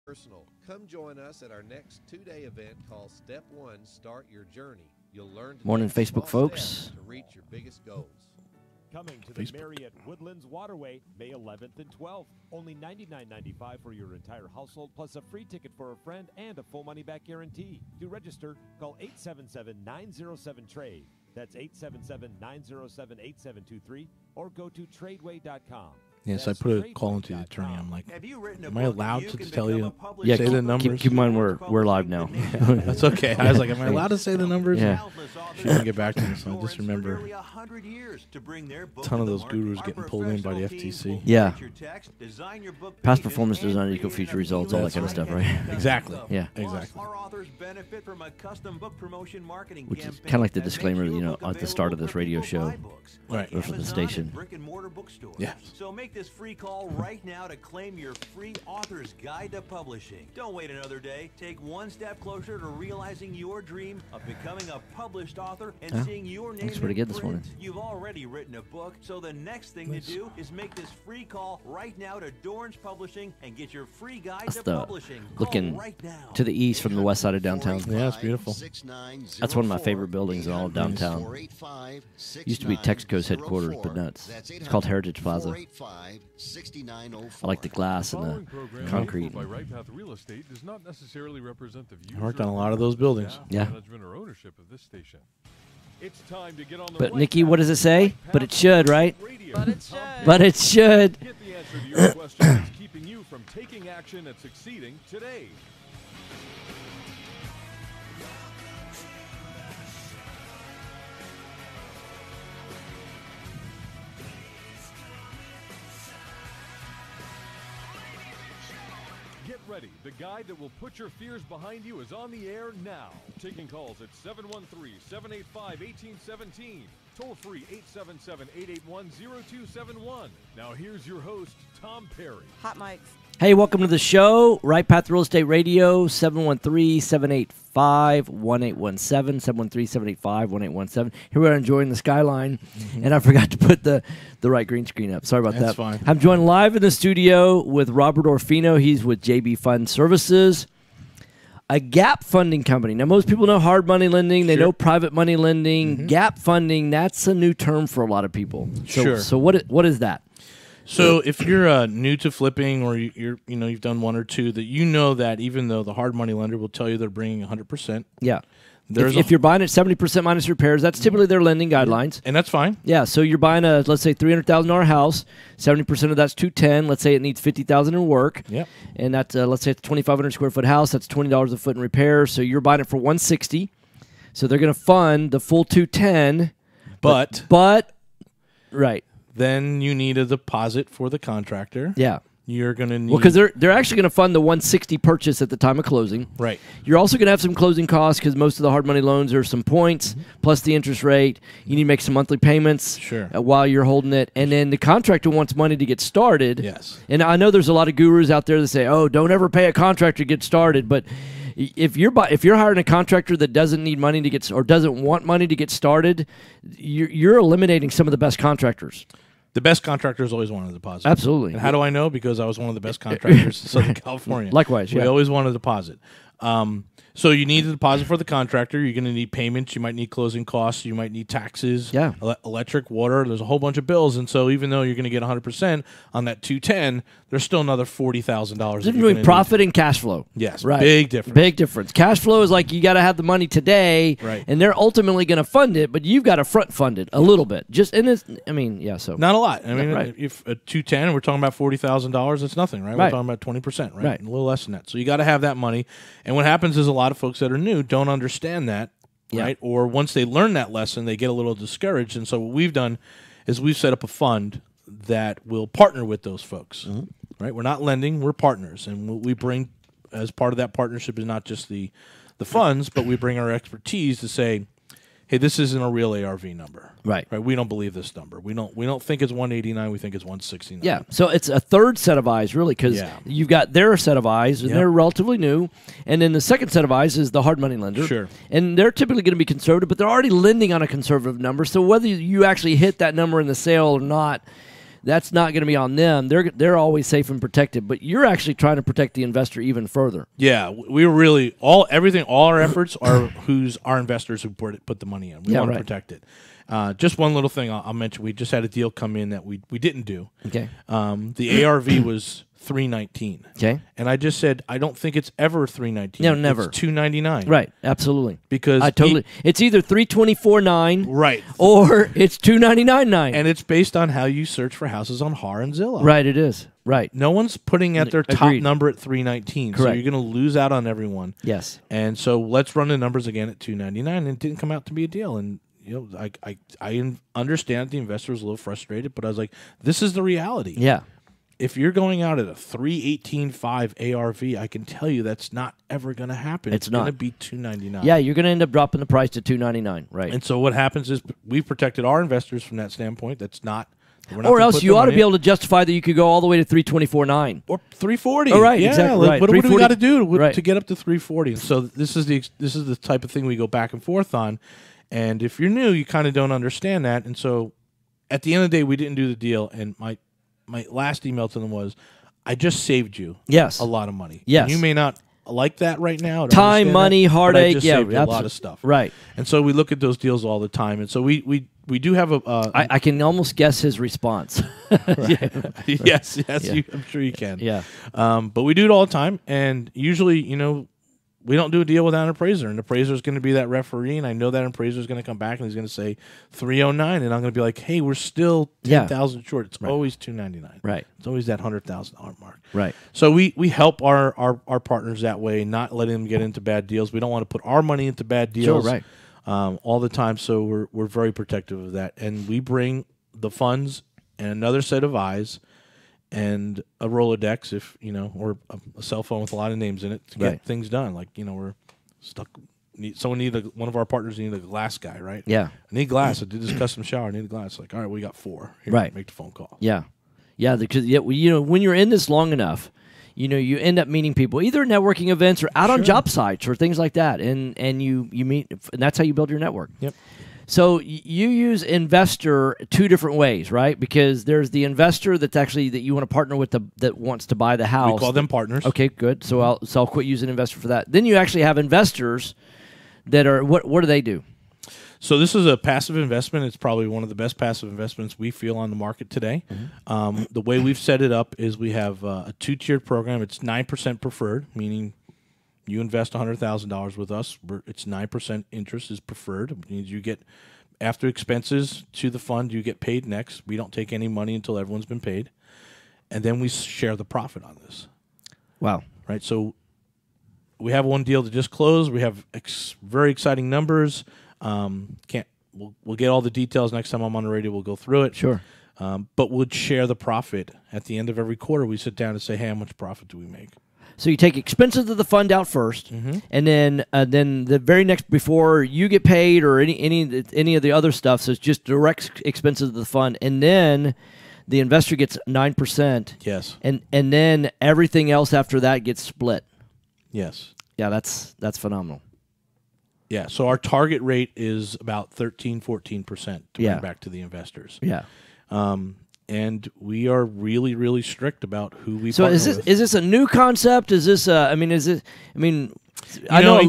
Personal. Come join us at our next two-day event called Step 1, Start Your Journey. You'll learn to Morning, take Facebook small folks. steps to reach your biggest goals. Coming to the Marriott Woodlands Waterway, May 11th and 12th. Only $99.95 for your entire household, plus a free ticket for a friend and a full money-back guarantee. To register, call 877-907-TRADE. That's 877-907-8723, or go to tradeway.com. Yes, I put a call into the attorney. I'm like, am I allowed to tell you? Yeah, say the numbers? Keep in mind we're live now. That's okay. I was like, am I allowed to say the numbers? Yeah. She didn't get back to me, so I just remember a ton of those gurus getting pulled in by the FTC. Yeah. Past performance design equal future results, all that kind of stuff, right? Exactly. Yeah. Exactly. Which is kind of like the disclaimer, at the start of this radio show. Right. Or for the station. Yeah. So make this free call right now to claim your free author's guide to publishing. Don't wait another day. Take one step closer to realizing your dream of becoming a published author and seeing your name Looks pretty good this morning. You've already written a book, so the next thing to do is make this free call right now to Dorrance Publishing and get your free guide to publishing. Looking right now. to the east from the west side of downtown. Yeah, it's beautiful. That's one of my favorite buildings in all of downtown. Used to be Texaco's headquarters, but nuts. It's called Heritage Plaza. I like the glass and the concrete. By Right Path Real Estate does not necessarily represent the views I worked on a lot of those buildings. Yeah. management or ownership of this station. It's time to get on the But right Nikki, path what does it with say? Right But Path it should, right? Radio. But it should. But it should. Get the answer to your question that's keeping you from taking action and succeeding today. Get ready. The guide that will put your fears behind you is on the air now. Taking calls at 713-785-1817. Toll free 877-881-0271. Now here's your host, Tom Perry. Hot mics. Hey, welcome to the show. Right Path Real Estate Radio, 713-785-1817, 713-785-1817. Here we are enjoying the skyline, and I forgot to put the right green screen up. Sorry about that. That's fine. I'm joined live in the studio with Robert Orfino. He's with JB Fund Services, a gap funding company. Now, most people know hard money lending. They know private money lending. Gap funding, that's a new term for a lot of people. So what is that? So if you're new to flipping, or you've done one or two, that that even though the hard money lender will tell you they're bringing 100%, Yeah. If you're buying at 70% minus repairs, that's typically their lending guidelines. and that's fine. Yeah, so you're buying a, let's say, $300,000 house. 70% of that's $210. Let's say it needs $50,000 in work. Yep. And that's let's say it's a 2,500 square foot house. That's $20 a foot in repairs. So you're buying it for $160. So they're going to fund the full $210. But Right. then you need a deposit for the contractor. Yeah. You're going to need... Well, because they're actually going to fund the $160 purchase at the time of closing. Right. You're also going to have some closing costs because most of the hard money loans are some points plus the interest rate. You need to make some monthly payments while you're holding it. And then the contractor wants money to get started. Yes. And I know there's a lot of gurus out there that say, oh, don't ever pay a contractor to get started. But if you're hiring a contractor that doesn't need money to get or doesn't want money to get started, you're eliminating some of the best contractors. The best contractors always want a deposit. Absolutely. And how do I know? Because I was one of the best contractors in Southern California. Likewise, We yeah. always want a deposit. So you need a deposit for the contractor. You're going to need payments. You might need closing costs. You might need taxes. Yeah. Electric, water. There's a whole bunch of bills. And so even though you're going to get 100% on that 210, there's still another $40,000. They're doing profit and cash flow. Yes. Right. Big difference. Big difference. Cash flow is like you got to have the money today, Right. and they're ultimately going to fund it, but you've got to front fund it a little bit. So Not a lot. I mean, right. if a 210, we're talking about $40,000. That's nothing, right? Right. We're talking about 20%, right? Right. A little less than that. So you got to have that money. And what happens is a lot of folks that are new don't understand that, Yeah. right? Or once they learn that lesson, they get a little discouraged. And so what we've done is we've set up a fund that will partner with those folks, right? We're not lending, we're partners. And what we bring as part of that partnership is not just the funds, but we bring our expertise to say, hey, this isn't a real ARV number. Right. We don't believe this number. We don't think it's 189, we think it's 169. Yeah, so it's a third set of eyes, really, because you've got their set of eyes, and they're relatively new, and then the second set of eyes is the hard money lender. Sure. And they're typically going to be conservative, but they're already lending on a conservative number, so whether you actually hit that number in the sale or not, that's not going to be on them. They're always safe and protected. But you're actually trying to protect the investor even further. Yeah, we really all our efforts are who's our investors who put the money in. We want to protect it. Just one little thing I'll mention. We just had a deal come in that we didn't do. Okay. The ARV was $319. Okay. And I just said I don't think it's ever $319. No, never. It's $299. Right. Absolutely. Because I totally. It's either $324.9 right, or it's $299.9. and it's based on how you search for houses on HAR and Zillow. Right. It is. Right. No one's putting at their top Agreed. number at $319. So Correct. you're going to lose out on everyone. Yes. And so let's run the numbers again at $299, and it didn't come out to be a deal. And I understand the investor was a little frustrated, but I was like, this is the reality. Yeah. If you're going out at a 318.5 ARV, I can tell you that's not ever going to happen. It's not. going to be $299. Yeah, you're going to end up dropping the price to $299. Right. And so what happens is we've protected our investors from that standpoint. That's not. Or else you ought to be able to justify that you could go all the way to $324.9 or $340. Oh, right, yeah, exactly. Right. What do we got to do Right. to get up to $340? And so this is the type of thing we go back and forth on. And if you're new, you kind of don't understand that. And so at the end of the day, we didn't do the deal. And my last email to them was, I just saved you Yes. a lot of money. Yes. And you may not like that right now. or Time, understand money, that, but I heartache. just Yeah, saved you a lot of stuff. Right. And so we look at those deals all the time. And so we do have a. I can almost guess his response. yes, Yeah. I'm sure you can. Yeah. But we do it all the time, and usually, we don't do a deal without an appraiser, and the appraiser is going to be that referee, and I know that appraiser is going to come back and he's going to say 309, and I'm going to be like, hey, we're still 10,000 short. It's always 299. Right. It's always that $100,000 mark. Right. So we help our partners that way, not letting them get into bad deals. We don't want to put our money into bad deals. Sure, right. All the time. So we're very protective of that, and we bring the funds and another set of eyes and a Rolodex, or a cell phone with a lot of names in it to get things done. Like we're stuck. One of our partners needed a glass guy, right? Yeah. I need glass. I did this custom shower. I need a glass. Like, all right, we got 4. Here, Right. Make the phone call. Yeah. Yeah. Because when you're in this long enough, you end up meeting people either at networking events or out on job sites or things like that, and you meet, and that's how you build your network. Yep. So you use investor 2 different ways, right? Because there's the investor that you want to partner with that wants to buy the house. We call them partners. Okay, good. So I'll quit using investor for that. Then you actually have investors that are what do they do? So this is a passive investment. It's probably one of the best passive investments we feel on the market today. Mm-hmm. The way we've set it up is we have a 2-tiered program. It's 9% preferred, meaning you invest $100,000 with us. It's 9% interest is preferred. It means you get, after expenses to the fund, you get paid next. We don't take any money until everyone's been paid. And then we share the profit on this. Wow. Right? So we have one deal that just closed. We have very exciting numbers. We'll get all the details next time I'm on the radio. We'll go through it. Sure. But we'll share the profit at the end of every quarter. We sit down and say, hey, how much profit do we make? So you take expenses of the fund out first, and then the very next before you get paid or any of the other stuff. So it's just direct expenses of the fund, and then the investor gets 9%. Yes. And then everything else after that gets split. Yes. Yeah, that's phenomenal. Yeah. So our target rate is about 13-14% to bring back to the investors. Yeah. And we are really, really strict about who we. So is this a new concept? Is this? I know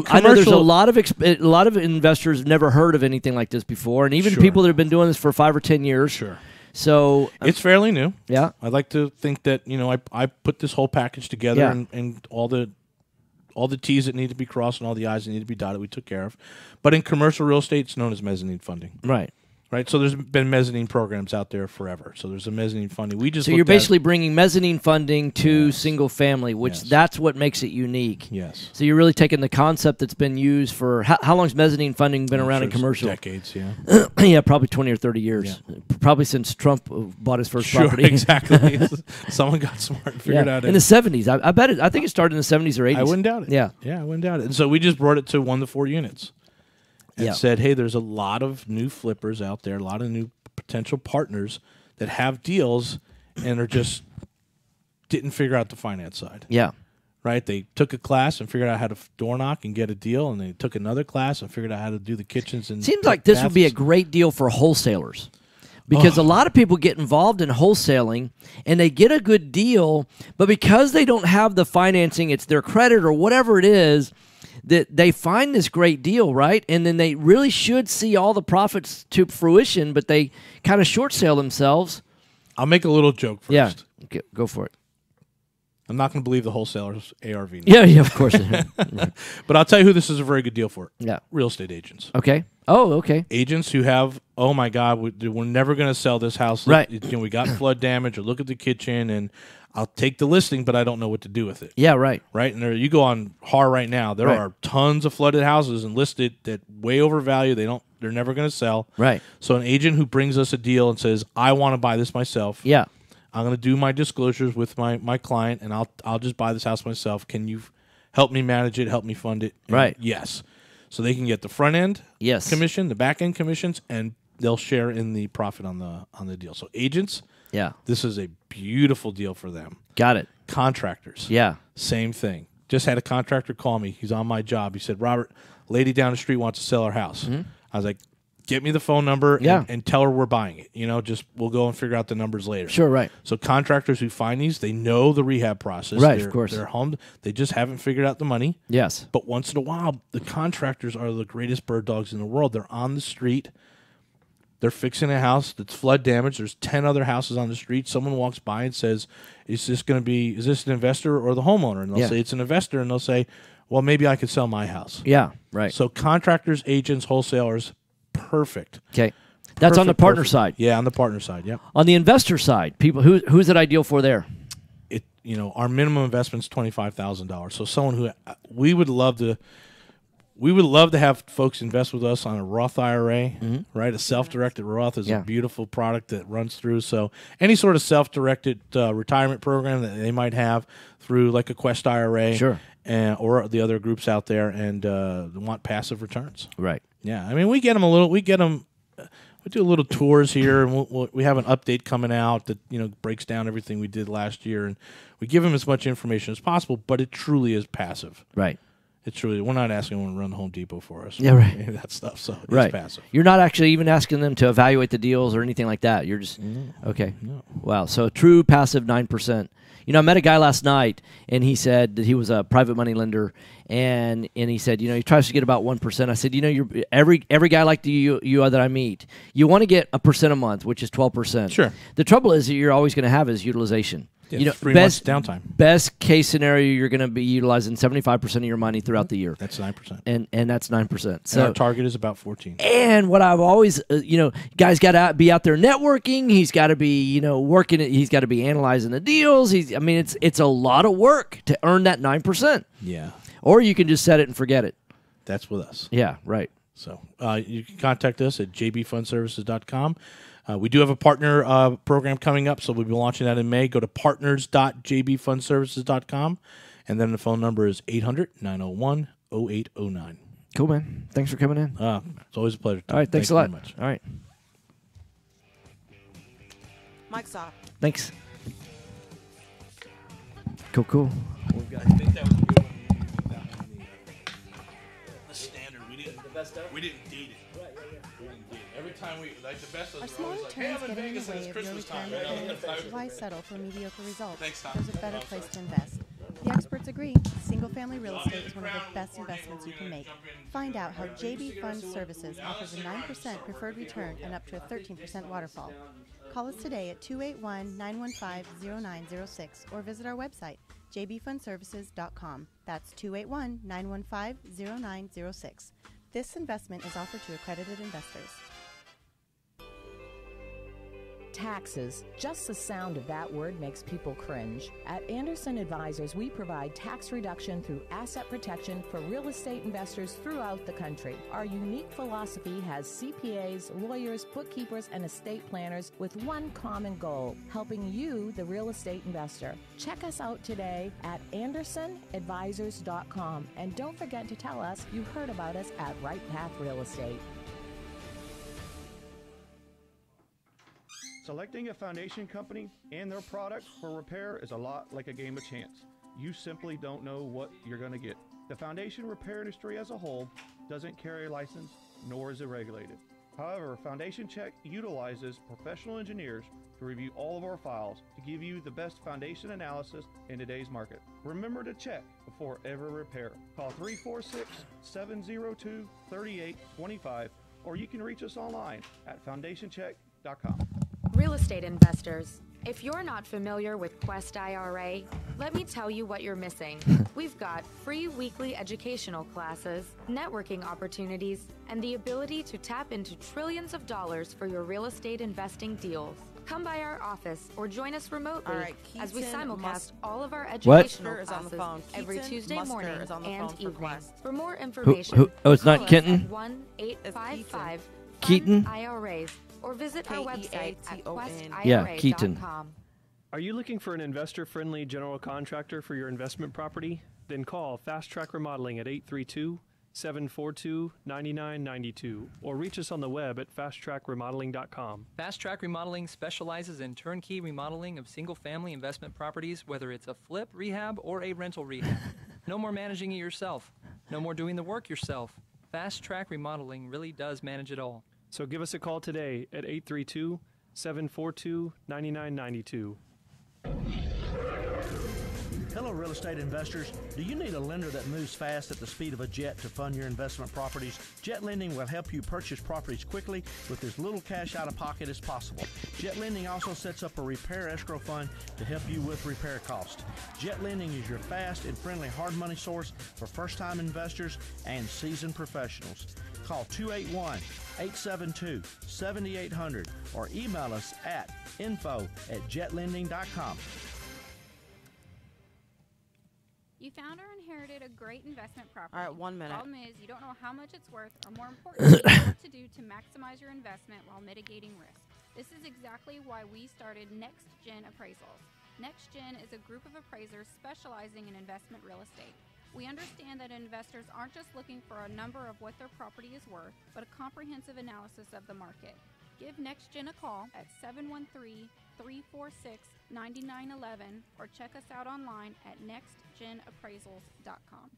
there's a lot of investors never heard of anything like this before, and even people that have been doing this for 5 or 10 years. Sure. So it's fairly new. Yeah. I'd like to think that I put this whole package together and all the T's that need to be crossed and all the I's that need to be dotted we took care of. But in commercial real estate, it's known as mezzanine funding. Right. Right, so there's been mezzanine programs out there forever. So there's a mezzanine funding. So you're basically bringing mezzanine funding to single family, which that's what makes it unique. Yes. So you're really taking the concept that's been used for how long's mezzanine funding been around in commercial? Decades, yeah. Yeah, probably 20 or 30 years. Yeah. Probably since Trump bought his first property. Exactly. Someone got smart and figured out in the 70s. I bet it. I think it started in the 70s or 80s. I wouldn't doubt it. Yeah. Yeah, I wouldn't doubt it. And so we just brought it to 1 to 4 units. And said, hey, there's a lot of new flippers out there, a lot of new potential partners that have deals and are just didn't figure out the finance side. Yeah. Right? They took a class and figured out how to door knock and get a deal, and they took another class and figured out how to do the kitchens. And seems like this would be a great deal for wholesalers. Because a lot of people get involved in wholesaling and they get a good deal, but because they don't have the financing, it's their credit or whatever it is, that they find this great deal, right? And then they really should see all the profits to fruition, but they kind of short sale themselves. I'll make a little joke first. Yeah, go for it. I'm not going to believe the wholesaler's ARV. Yeah, of course. But I'll tell you who this is a very good deal for. Yeah. Real estate agents. Okay. Oh, okay. Agents who have, oh my God, we're never going to sell this house. Right. We got flood damage, or look at the kitchen, and I'll take the listing, but I don't know what to do with it. Yeah, right. Right? And you go on HAR right now, there are tons of flooded houses and listed that way overvalue. They're never going to sell. Right. So an agent who brings us a deal and says, I want to buy this myself. Yeah. I'm going to do my disclosures with my client, and I'll just buy this house myself. Can you help me manage it, help me fund it? And right. Yes. So they can get the front end commission, the back end commissions, and they'll share in the profit on the deal. So agents, this is a beautiful deal for them. Got it. Contractors, same thing. Just had a contractor call me. He's on my job. He said, Robert, lady down the street wants to sell her house. Mm-hmm. I was like, get me the phone number and tell her we're buying it. Just we'll go and figure out the numbers later. Sure, right. So contractors who find these, they know the rehab process. Right, of course. They're home. They just haven't figured out the money. Yes. But once in a while, the contractors are the greatest bird dogs in the world. They're on the street. They're fixing a house that's flood damaged. There's 10 other houses on the street. Someone walks by and says, is this an investor or the homeowner? And they'll say it's an investor. And they'll say, well, maybe I could sell my house. Yeah, right. So contractors, agents, wholesalers, perfect. Okay. That's on the partner side. Yeah, on the partner side, yeah. On the investor side, people who's it ideal for there? Our minimum investment is $25,000. So someone who we would love to have folks invest with us on a Roth IRA, right? A self-directed Roth is a beautiful product that runs through. So any sort of self-directed retirement program that they might have through like a Quest IRA, sure, or the other groups out there, and want passive returns. Right. Yeah. I mean, we do a little tours here, and we have an update coming out that breaks down everything we did last year, and we give them as much information as possible. But it truly is passive. Right. It's truly, we're not asking them to run Home Depot for us. Yeah, right. That stuff. So it's passive. You're not actually even asking them to evaluate the deals or anything like that. You're just okay. No. Wow. So a true passive 9%. I met a guy last night, and he said that he was a private money lender, and he said, he tries to get about 1%. I said, you're every guy like you that I meet, you want to get 1% a month, which is 12%. Sure. The trouble is that you're always going to have is utilization. Yeah, 3 months downtime. Best case scenario, you're going to be utilizing 75% of your money throughout the year. That's 9%. And that's 9%. So and our target is about 14. And what I've always, guys got to be out there networking. He's got to be, working. He's got to be analyzing the deals. It's a lot of work to earn that 9%. Yeah. Or you can just set it and forget it. That's with us. Yeah, right. So you can contact us at jbfundservices.com. We do have a partner program coming up, so we'll be launching that in May. Go to partners.jbfundservices.com, and then the phone number is 800-901-0809. Cool, man. Thanks for coming in. It's always a pleasure. All right, thanks a lot. Very much. All right. Mike's off. Thanks. Cool. I think that was a good one. The standard. We didn't date it. Every time the best of Our small returns get in the way of your retirement plans. Why settle for mediocre results? There's a better place to invest. The experts agree. Single-family real estate is one of the best investments you can make. Find out how JB Fund Services offers a 9% preferred return and up to a 13% waterfall. Call us today at 281-915-0906 or visit our website, jbfundservices.com. That's 281-915-0906. This investment is offered to accredited investors. Taxes. Just the sound of that word makes people cringe. At Anderson Advisors, we provide tax reduction through asset protection for real estate investors throughout the country. Our unique philosophy has CPAs, lawyers, bookkeepers, and estate planners with one common goal, helping you, the real estate investor. Check us out today at AndersonAdvisors.com, and don't forget to tell us you heard about us at Right Path Real Estate. Selecting a foundation company and their product for repair is a lot like a game of chance. You simply don't know what you're going to get. The foundation repair industry as a whole doesn't carry a license, nor is it regulated. However, Foundation Check utilizes professional engineers to review all of our files to give you the best foundation analysis in today's market. Remember to check before every repair. Call 346-702-3825, or you can reach us online at foundationcheck.com. Real estate investors, if you're not familiar with Quest IRA, let me tell you what you're missing. We've got free weekly educational classes, networking opportunities, and the ability to tap into trillions of dollars for your real estate investing deals. Come by our office or join us remotely as we simulcast all of our educational classes every Tuesday morning and evening. For more information, Oh, it's not call us Kenton? at 1-855 Keaton? IRAs or visit our website at questira.com. Yeah, Keaton. Are you looking for an investor-friendly general contractor for your investment property? Then call Fast Track Remodeling at 832-742-9992 or reach us on the web at fasttrackremodeling.com. Fast Track Remodeling specializes in turnkey remodeling of single-family investment properties, whether it's a flip, rehab, or a rental rehab. No more managing it yourself. No more doing the work yourself. Fast Track Remodeling really does manage it all. So give us a call today at 832-742-9992. Hello, real estate investors. Do you need a lender that moves fast at the speed of a jet to fund your investment properties? Jet Lending will help you purchase properties quickly with as little cash out of pocket as possible. Jet Lending also sets up a repair escrow fund to help you with repair costs. Jet Lending is your fast and friendly hard money source for first-time investors and seasoned professionals. Call 281-872-7800 or email us at info@jetlending.com. You found or inherited a great investment property. All right, 1 minute. The problem is you don't know how much it's worth, or more importantly, what to do to maximize your investment while mitigating risk. This is exactly why we started Next Gen Appraisals. Next Gen is a group of appraisers specializing in investment real estate. We understand that investors aren't just looking for a number of what their property is worth, but a comprehensive analysis of the market. Give Next Gen a call at 713-346-9911 or check us out online at nextgenappraisals.com.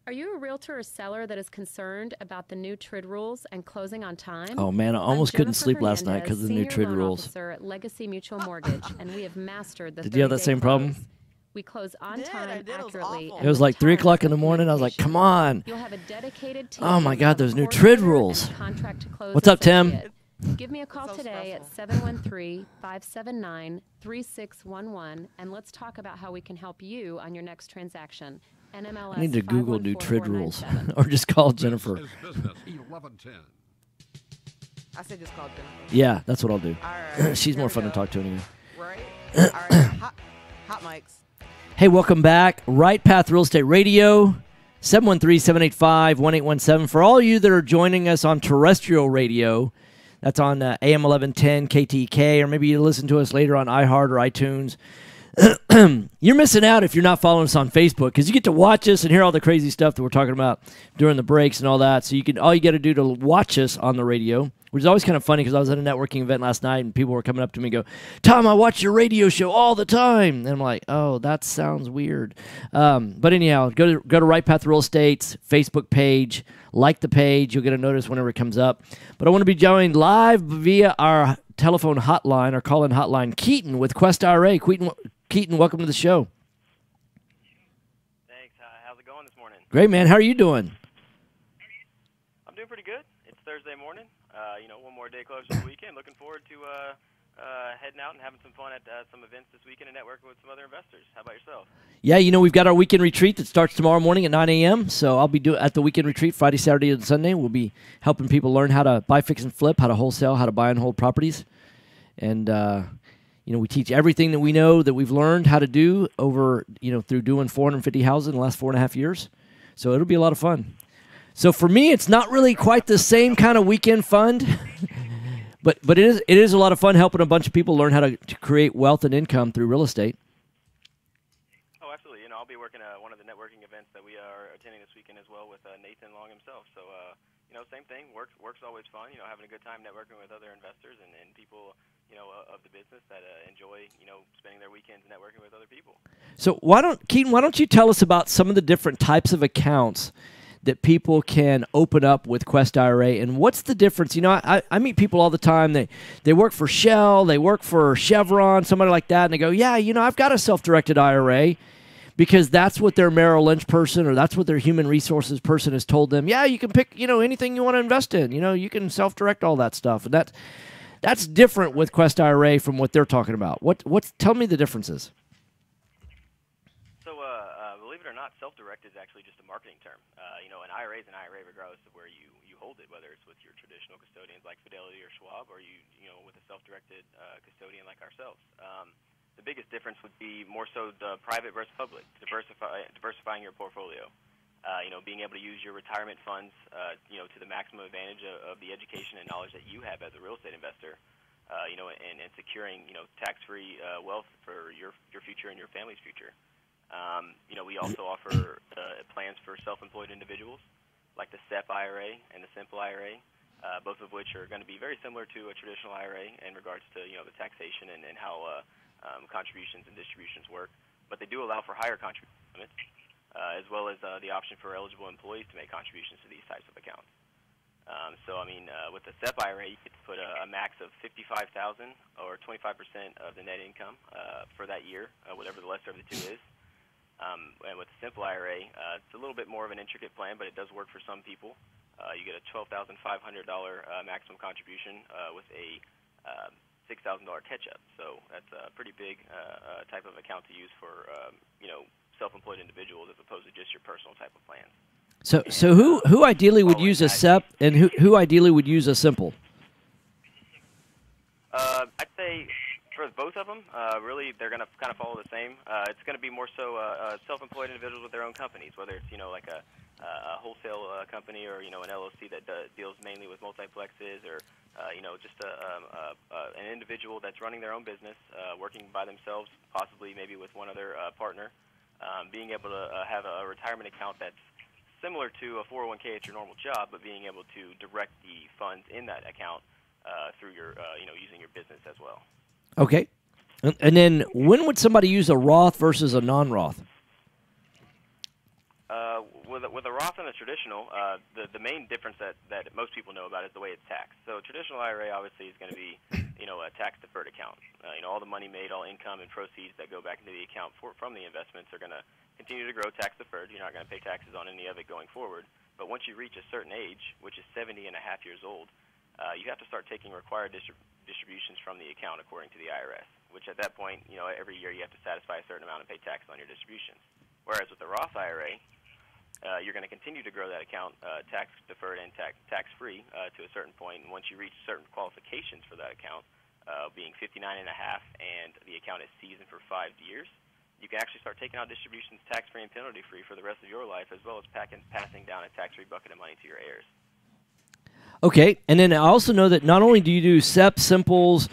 Are you a realtor or seller that is concerned about the new TRID rules and closing on time? Oh, man, I almost couldn't sleep last night because of the new TRID rules. Officer at Legacy Mutual Mortgage, and we have mastered the Did you have that same problem? We close on time, accurately. It was like 3 o'clock in the morning. I was like, come on. You'll have a dedicated team. Oh, my God, those new TRID rules. What's up, Tim? Give me a call today at 713-579-3611, and let's talk about how we can help you on your next transaction. NMLS I need to Google new TRID rules or just call Jennifer. 1110. I said just call Jennifer. Yeah, that's what I'll do. All right, She's more fun to talk to anyway. Right? All right. Hot mics. Hey, welcome back. Right Path Real Estate Radio, 713-785-1817. For all you that are joining us on terrestrial radio, that's on AM 1110 KTK, or maybe you listen to us later on iHeart or iTunes. You're missing out if you're not following us on Facebook, because you get to watch us and hear all the crazy stuff that we're talking about during the breaks and all that. So all you got to do to watch us on the radio, which is always kind of funny because I was at a networking event last night and people were coming up to me and go, Tom, I watch your radio show all the time. And I'm like, oh, that sounds weird. But anyhow, go to Right Path Real Estate's Facebook page, like the page. You'll get a notice whenever it comes up. But I want to be joined live via our telephone hotline, our call-in hotline, Keaton with Quest IRA. Keaton, welcome to the show. Thanks. How's it going this morning? Great, man. How are you doing? I'm doing pretty good. It's Thursday morning. One more day closer to the weekend. Looking forward to heading out and having some fun at some events this weekend and networking with some other investors. How about yourself? Yeah, we've got our weekend retreat that starts tomorrow morning at 9 a.m. So I'll be at the weekend retreat Friday, Saturday, and Sunday. We'll be helping people learn how to buy, fix, and flip, how to wholesale, how to buy and hold properties. And we teach everything that we know that we've learned how to do over, through doing 450 houses in the last 4.5 years. So it'll be a lot of fun. So for me, it's not really quite the same kind of weekend fund, but it is a lot of fun helping a bunch of people learn how to create wealth and income through real estate. Oh, absolutely. I'll be working one of the networking events that we are attending this weekend as well with Nathan Long himself. So, same thing. Work's always fun. Having a good time networking with other investors and people, of the business that enjoy, spending their weekends networking with other people. So Keaton, why don't you tell us about some of the different types of accounts that people can open up with Quest IRA, and what's the difference? You know, I meet people all the time. They work for Shell, they work for Chevron, somebody like that, and they go, yeah, you know, I've got a self-directed IRA because that's what their Merrill Lynch person or that's what their human resources person has told them. Yeah, you can pick, you know, anything you want to invest in. You know, you can self-direct all that stuff, and that's different with Quest IRA from what they're talking about. Tell me the differences. Believe it or not, self-directed is actually just a marketing term. You know, an IRA is an IRA regardless of where you hold it, whether it's with your traditional custodians like Fidelity or Schwab, or you know, with a self-directed custodian like ourselves. The biggest difference would be more so the private versus public, diversifying your portfolio. You know, being able to use your retirement funds, you know, to the maximum advantage of the education and knowledge that you have as a real estate investor. You know, and securing, you know, tax-free wealth for your future and your family's future. You know, we also offer plans for self-employed individuals, like the SEP IRA and the Simple IRA, both of which are going to be very similar to a traditional IRA in regards to, you know, the taxation and how contributions and distributions work. But they do allow for higher contribution limits, as well as the option for eligible employees to make contributions to these types of accounts. So, I mean, with the SEP IRA, you get to put a max of $55,000 or 25% of the net income for that year, whatever the lesser of the two is. And with the Simple IRA, it's a little bit more of an intricate plan, but it does work for some people. You get a $12,500 maximum contribution with a $6,000 catch-up. So that's a pretty big type of account to use for you know, self-employed individuals as opposed to just your personal type of plans. So who ideally would use a SEP, and who ideally would use a Simple? I'd say for both of them, really they're going to kind of follow the same. It's going to be more so self-employed individuals with their own companies, whether it's, you know, like a wholesale company or, you know, an LLC that deals mainly with multiplexes, or you know, just an individual that's running their own business, working by themselves, possibly maybe with one other partner, being able to have a retirement account that's similar to a 401k at your normal job, but being able to direct the funds in that account through your, you know, using your business as well. Okay. And then when would somebody use a Roth versus a non-Roth? With a Roth and a traditional, the main difference that most people know about is the way it's taxed. So traditional IRA obviously is going to be, you know, a tax-deferred account. You know, all the money made, all income and proceeds that go back into the account from the investments are going to continue to grow tax-deferred. You're not going to pay taxes on any of it going forward. But once you reach a certain age, which is 70 and a half years old, you have to start taking required distributions from the account according to the IRS, which at that point, you know, every year you have to satisfy a certain amount and pay taxes on your distributions. Whereas with the Roth IRA, you're going to continue to grow that account tax-deferred and tax-free to a certain point. And once you reach certain qualifications for that account, being 59 and a half, and the account is seasoned for 5 years, you can actually start taking out distributions tax-free and penalty-free for the rest of your life, as well as passing down a tax-free bucket of money to your heirs. Okay, and then I also know that not only do you do SEP, Simples,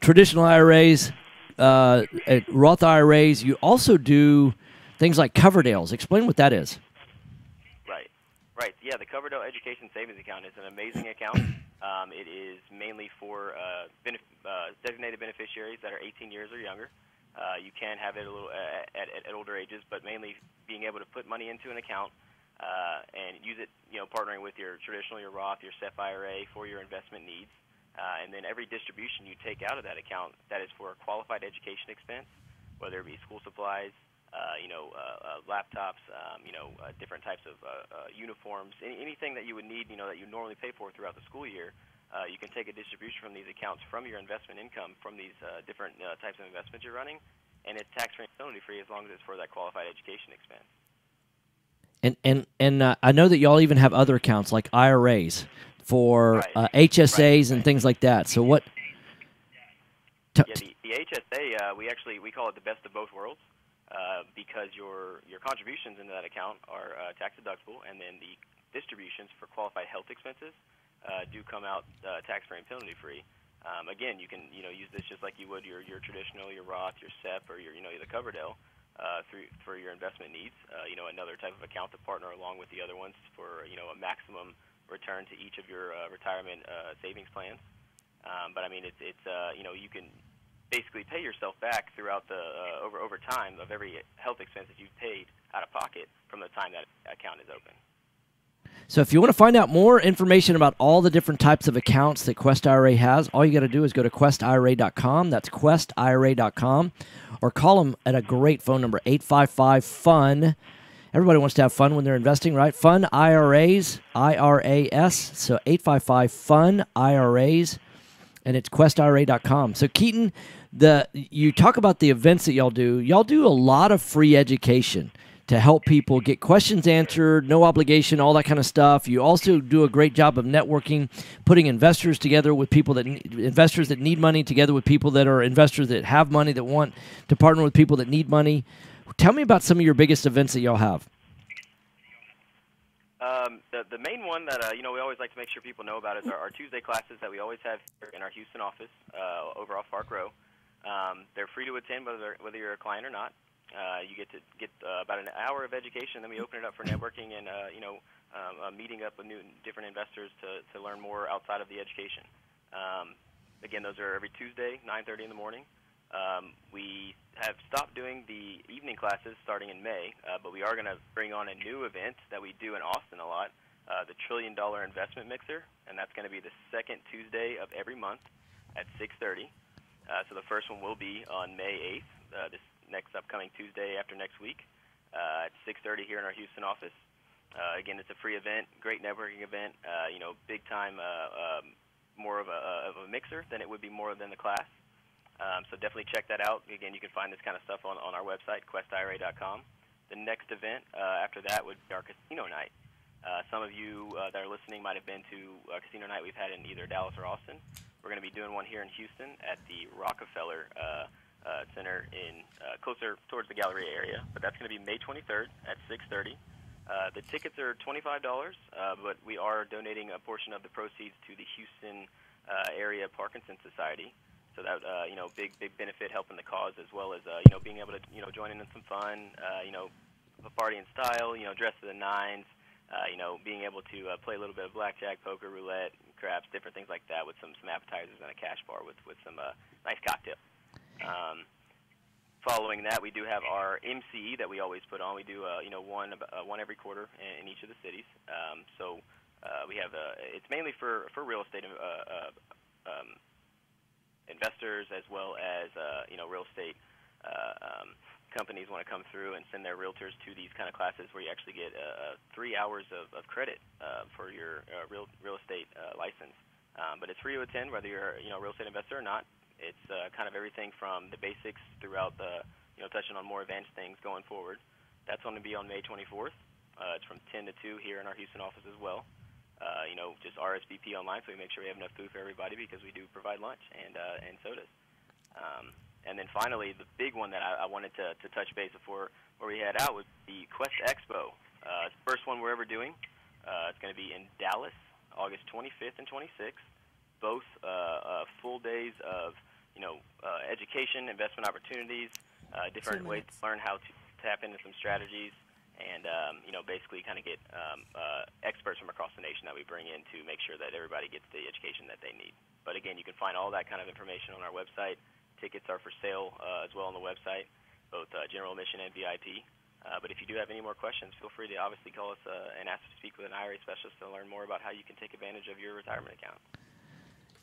traditional IRAs, Roth IRAs, you also do things like Coverdales. Explain what that is. Right. Yeah, the Coverdale Education Savings Account is an amazing account. It is mainly for designated beneficiaries that are 18 years or younger. You can have it a little at older ages, but mainly being able to put money into an account and use it, you know, partnering with your traditional, your Roth, your SEP IRA for your investment needs. And then every distribution you take out of that account, that is for a qualified education expense, whether it be school supplies, you know, laptops, you know, different types of uniforms, anything that you would need, you know, that you normally pay for throughout the school year. You can take a distribution from these accounts from your investment income from these different types of investments you're running, and it's tax-free and penalty-free as long as it's for that qualified education expense. And I know that y'all even have other accounts like IRAs for HSAs and things like that. So what? Yeah, the HSA, we call it the best of both worlds. Because your contributions into that account are tax deductible, and then the distributions for qualified health expenses do come out tax-free and penalty-free. Again, you can, you know, use this just like you would your traditional, your Roth, your SEP, or your, you know, the Coverdale for your investment needs. You know, another type of account to partner along with the other ones for, you know, a maximum return to each of your retirement savings plans. But I mean, it's you know, you can basically pay yourself back throughout the over time of every health expense that you've paid out of pocket from the time that account is open. So if you want to find out more information about all the different types of accounts that Quest IRA has, all you got to do is go to questira.com. That's questira.com. Or call them at a great phone number, 855-FUN. Everybody wants to have fun when they're investing, right? Fun IRAs, IRAS. So 855-FUN IRAs. And it's questira.com. So Keaton, you talk about the events that y'all do. Y'all do a lot of free education to help people get questions answered, no obligation, all that kind of stuff. You also do a great job of networking, putting investors together with people investors that need money together with people that are investors that have money that want to partner with people that need money. Tell me about some of your biggest events that y'all have. The main one that we always like to make sure people know about is our Tuesday classes that we always have here in our Houston office over off Park Row. They're free to attend whether you're a client or not. You get to get about an hour of education, then we open it up for networking and meeting up with different investors to learn more outside of the education. Again, those are every Tuesday, 9:30 in the morning. We have stopped doing the evening classes starting in May, but we are going to bring on a new event that we do in Austin a lot, the $1 Trillion Investment Mixer, and that's going to be the second Tuesday of every month at 6:30. So the first one will be on May 8th, this next upcoming Tuesday after next week at 6:30 here in our Houston office. Again, it's a free event, great networking event, big time, more of a mixer than it would be more than the class. So definitely check that out. Again, you can find this kind of stuff on our website, questira.com. The next event after that would be our casino night. Some of you that are listening might have been to a casino night we've had in either Dallas or Austin. We're going to be doing one here in Houston at the Rockefeller Center in closer towards the Galleria area. But that's going to be May 23rd at 6:30. The tickets are $25, but we are donating a portion of the proceeds to the Houston area Parkinson Society. So that big benefit helping the cause, as well as being able to join in some fun, a party in style, dress to the nines, being able to play a little bit of blackjack, poker, roulette, craps, different things like that, with some appetizers and a cash bar with some nice cocktail. Following that, we do have our MCE that we always put on. We do one every quarter in each of the cities. So we have it's mainly for real estate investors, as well as real estate companies want to come through and send their realtors to these kind of classes where you actually get 3 hours of credit for your real estate license. But it's free to attend whether you're a real estate investor or not. It's kind of everything from the basics throughout the touching on more advanced things going forward. That's going to be on May 24th. It's from 10 to 2 here in our Houston office as well. Just RSVP online, so we make sure we have enough food for everybody, because we do provide lunch and sodas. And then finally, the big one that I wanted to touch base before where we head out was the Quest Expo. It's the first one we're ever doing. It's going to be in Dallas, August 25th and 26th. Both full days of education, investment opportunities, different ways to learn how to tap into some strategies, and basically kind of get experts from across the nation that we bring in to make sure that everybody gets the education that they need. But again, you can find all that kind of information on our website. Tickets are for sale as well on the website, both general admission and VIP. But if you do have any more questions, feel free to obviously call us and ask to speak with an IRA specialist to learn more about how you can take advantage of your retirement account.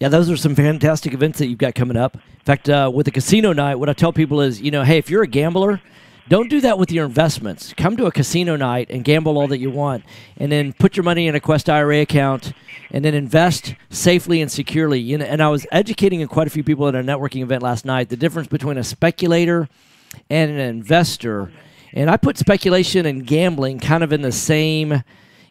Yeah, those are some fantastic events that you've got coming up. In fact, with the casino night, what I tell people is, hey, if you're a gambler, don't do that with your investments. Come to a casino night and gamble all that you want, and then put your money in a Quest IRA account, and then invest safely and securely. And I was educating quite a few people at a networking event last night the difference between a speculator and an investor. And I put speculation and gambling kind of in the same,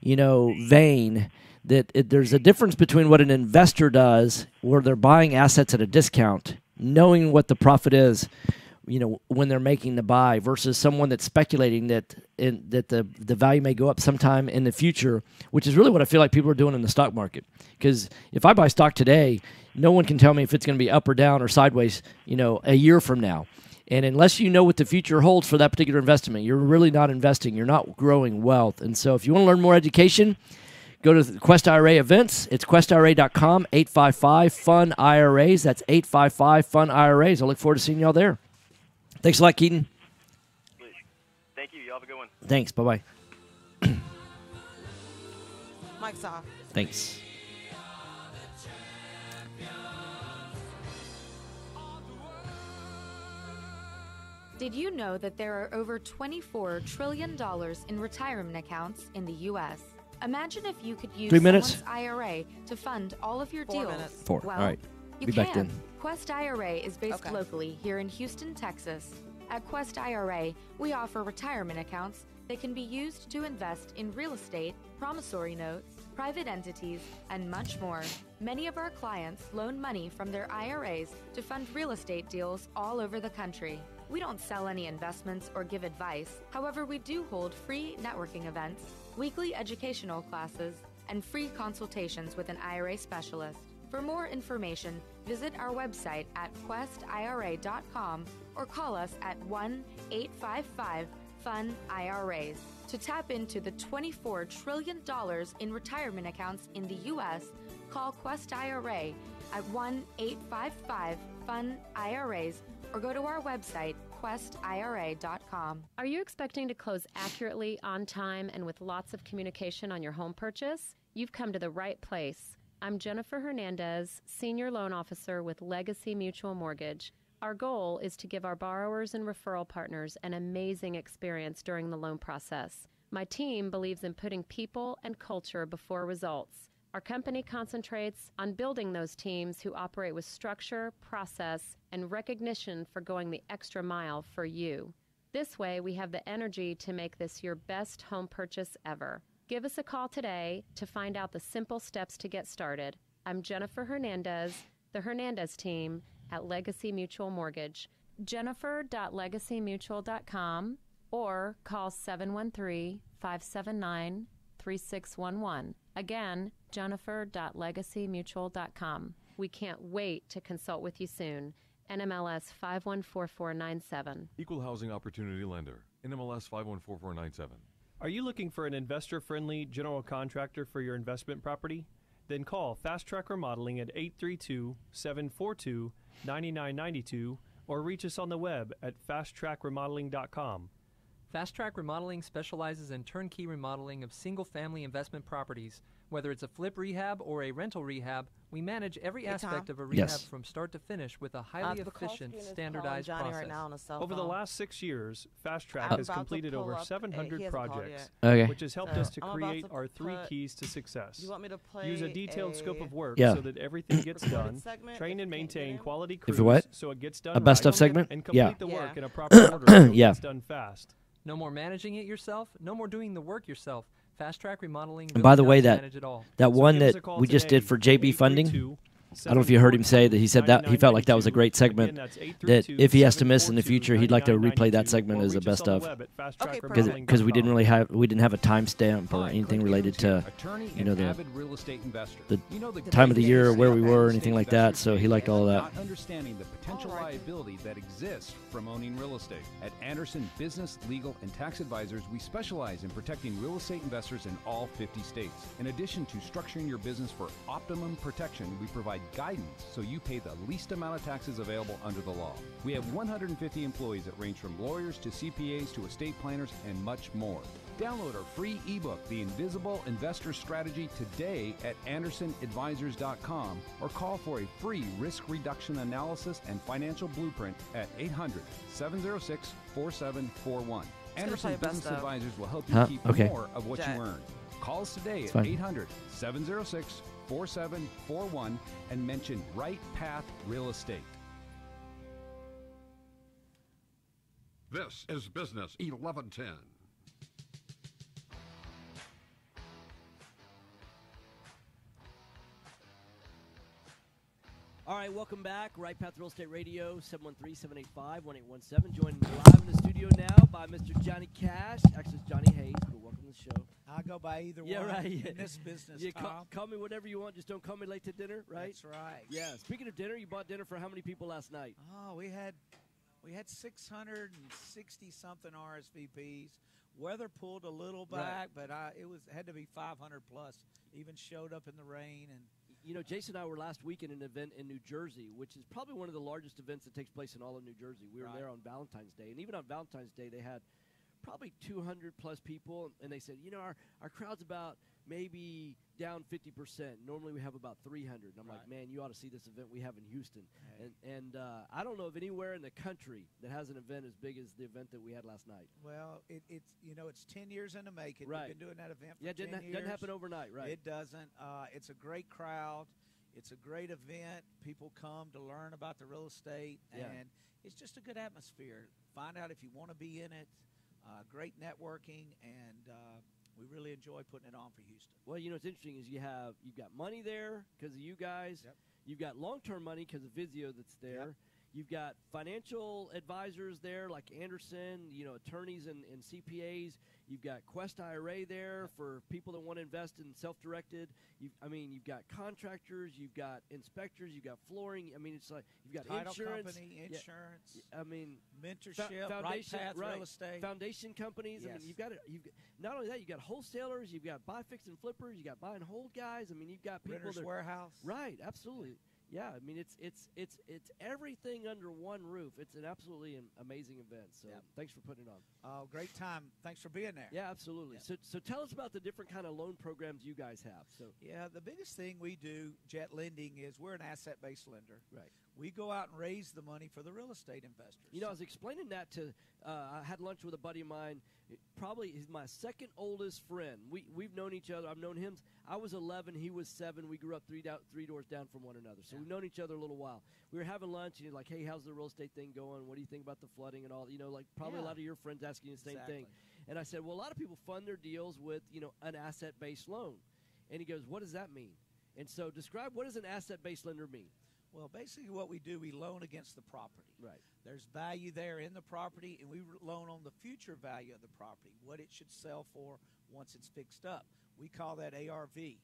vein. That there's a difference between what an investor does, where they're buying assets at a discount, knowing what the profit is, when they're making the buy, versus someone that's speculating that the value may go up sometime in the future, which is really what I feel like people are doing in the stock market. Because if I buy stock today, no one can tell me if it's going to be up or down or sideways, a year from now. And unless you know what the future holds for that particular investment, you're really not investing. You're not growing wealth. And so if you want to learn more education, go to Quest IRA events. It's questira.com, 855-FUN-IRAs. That's 855-FUN-IRAs. I look forward to seeing y'all there. Thanks a lot, Keaton. Thank you. Y'all have a good one. Thanks. Bye-bye. Mike's off. Thanks. Did you know that there are over $24 trillion in retirement accounts in the U.S.? Imagine if you could use 3 minutes. someone's IRA to fund all of your 4 deals. minutes. 4. Well, All right. you Be can. back then. Quest IRA is based locally here in Houston, Texas. At Quest IRA, we offer retirement accounts that can be used to invest in real estate, promissory notes, private entities, and much more. Many of our clients loan money from their IRAs to fund real estate deals all over the country. We don't sell any investments or give advice. However, we do hold free networking events, weekly educational classes, and free consultations with an IRA specialist. For more information, visit our website at questira.com or call us at 1-855-FUN-IRAs. To tap into the $24 trillion in retirement accounts in the U.S., call Quest IRA at 1-855-FUN-IRAs or go to our website, questira.com. Are you expecting to close accurately, on time, and with lots of communication on your home purchase? You've come to the right place. I'm Jennifer Hernandez, Senior Loan Officer with Legacy Mutual Mortgage. Our goal is to give our borrowers and referral partners an amazing experience during the loan process. My team believes in putting people and culture before results. Our company concentrates on building those teams who operate with structure, process, and recognition for going the extra mile for you. This way, we have the energy to make this your best home purchase ever. Give us a call today to find out the simple steps to get started. I'm Jennifer Hernandez, the Hernandez team at Legacy Mutual Mortgage. Jennifer.legacymutual.com or call 713-579-3611. Again, jennifer.legacymutual.com. We can't wait to consult with you soon. NMLS 514497. Equal Housing Opportunity Lender. NMLS 514497. Are you looking for an investor-friendly general contractor for your investment property? Then call Fast Track Remodeling at 832-742-9992 or reach us on the web at fasttrackremodeling.com. Fast Track Remodeling specializes in turnkey remodeling of single-family investment properties. Whether it's a flip rehab or a rental rehab, we manage every aspect of a rehab from start to finish with a highly efficient, standardized process. Over the last 6 years, Fast Track has completed over 700 projects, Okay. which has helped us to create our 3 keys to success. You want me to play Use a detailed scope of work Yeah. so that everything gets done, train and maintain quality crews If what? so it gets done A best right, of segment? and complete Yeah. the work in a proper order so it Yeah. gets done fast. No more managing it yourself, no more doing the work yourself. Fast Track Remodeling And by the really way, does that manage it all. one that we just did for JB funding, I don't know if you heard him say that he said that he felt like that was a great segment, that if he has to miss in the future, he'd like to replay that segment as a best of, because we didn't have a timestamp or anything related to, you know, the time of the year or where we were or anything like that. So he liked all of that. Not understanding the potential liability that exists from owning real estate. At Anderson Business, Legal, and Tax Advisors, we specialize in protecting real estate investors in all 50 states. In addition to structuring your business for optimum protection, we provide guidance so you pay the least amount of taxes available under the law. We have 150 employees that range from lawyers to CPAs to estate planners and much more. Download our free ebook, The Invisible Investor Strategy, today at andersonadvisors.com or call for a free risk reduction analysis and financial blueprint at 800-706-4741. Anderson Business Advisors will help you keep more of what you earn. Call us today at 800-706-4741 and mention Right Path Real Estate. This is Business 1110. All right, welcome back. Right Path Real Estate Radio, 713-785-1817. Joined live in the studio now by Mr. Johnny Cash. Actually, it's Johnny Hayes, but welcome to the show. I go by either one in this business, Tom. Call me whatever you want. Just don't call me late to dinner, right? That's right. Yeah. Speaking of dinner, you bought dinner for how many people last night? Oh, we had 660-something RSVPs. Weather pulled a little back, but it had to be 500 plus. Even showed up in the rain. And you know, Jason and I were last week in an event in New Jersey, which is probably one of the largest events that takes place in all of New Jersey. We were there on Valentine's Day, and even on Valentine's Day, they had probably 200 plus people, and they said, our crowd's about maybe down 50%. Normally we have about 300. And I'm like, man, you ought to see this event we have in Houston. And I don't know of anywhere in the country that has an event as big as the event that we had last night. Well, it's 10 years in the making. Right. We've been doing that event for Yeah, 10 years. doesn't happen overnight, right? It doesn't. It's a great crowd. It's a great event. People come to learn about the real estate, and it's just a good atmosphere. Find out if you want to be in it. Great networking, and we really enjoy putting it on for Houston. Well, what's interesting is you've got money there because of you guys. Yep. You've got long-term money because of Vizio that's there. Yep. You've got financial advisors there like Anderson, attorneys and CPAs. You've got Quest IRA there for people that want to invest in self-directed. You've got contractors, you've got inspectors, you've got flooring. It's like you've got Title insurance. company, insurance. Mentorship, foundation, right path real estate. Foundation companies. Yes. You've got not only that, you've got wholesalers, you've got buy, fix, and flippers, you got buy and hold guys. You've got people Renter's that warehouse. Right, absolutely. Yeah, it's everything under one roof. It's an absolutely amazing event. So thanks for putting it on. Oh, great time. Thanks for being there. Yeah, absolutely. So tell us about the different kind of loan programs you guys have. So yeah, the biggest thing we do, Jet Lending, is we're an asset-based lender. Right. We go out and raise the money for the real estate investors. I was explaining that to I had lunch with a buddy of mine. Probably he's my second oldest friend. We've known each other. I've known him. I was 11. He was 7. We grew up three doors down from one another. So we've known each other a little while. We were having lunch, and he's like, "Hey, how's the real estate thing going? What do you think about the flooding and all?" Probably a lot of your friends asking the same thing. And I said, "Well, a lot of people fund their deals with an asset-based loan." And he goes, "What does that mean?" And so describe, what does an asset-based lender mean? Well, basically what we do, we loan against the property. Right. There's value there in the property, and we loan on the future value of the property, what it should sell for once it's fixed up. We call that ARV.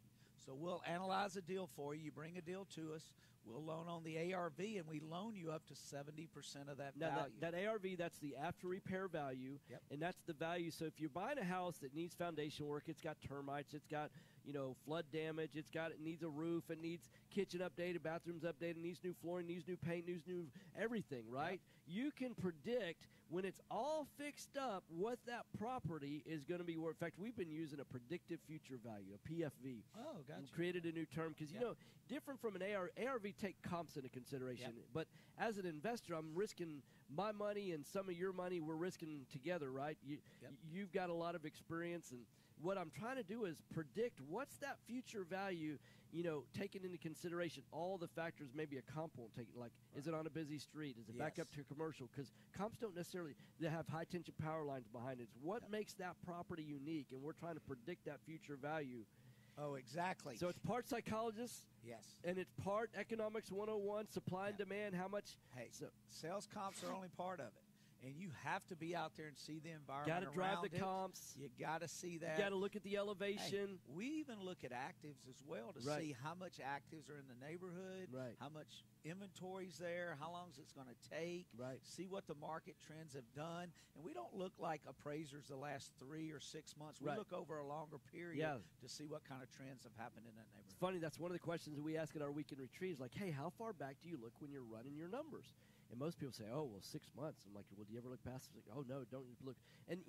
So we'll analyze a deal for you. You bring a deal to us. We'll loan on the ARV, and we loan you up to 70% of that value. That ARV, that's the after repair value, and that's the value. So if you're buying a house that needs foundation work, it's got termites, it's got flood damage, it needs a roof, it needs kitchen updated, bathrooms updated, needs new flooring, needs new paint, needs new everything, right? You can predict when it's all fixed up what that property is going to be worth. In fact, we've been using a predictive future value, a PFV. Oh, gotcha. And created a new term because, different from an ARV, take comps into consideration. But as an investor, I'm risking my money and some of your money. We're risking together, right? You've got a lot of experience, and what I'm trying to do is predict what's that future value, taking into consideration all the factors maybe a comp won't take. Like, is it on a busy street? Is it back up to commercial? Because comps don't necessarily have high-tension power lines behind it. It's what makes that property unique, and we're trying to predict that future value. Oh, exactly. So it's part psychologist. Yes. And it's part economics 101, supply and demand, how much. Hey, sales comps are only part of it. And you have to be out there and see the environment. Got to drive the it. comps. You got to see that. You got to look at the elevation. Hey, we even look at actives as well to see how much actives are in the neighborhood, how much inventory's there, how long is it going to take, see what the market trends have done. And we don't look like appraisers the last 3 or 6 months. We look over a longer period to see what kind of trends have happened in that neighborhood. It's funny. That's one of the questions that we ask at our weekend retreats. Like, hey, how far back do you look when you're running your numbers? And most people say, oh, well, 6 months. I'm like, well, do you ever look past it? Like, oh, no, don't look. And,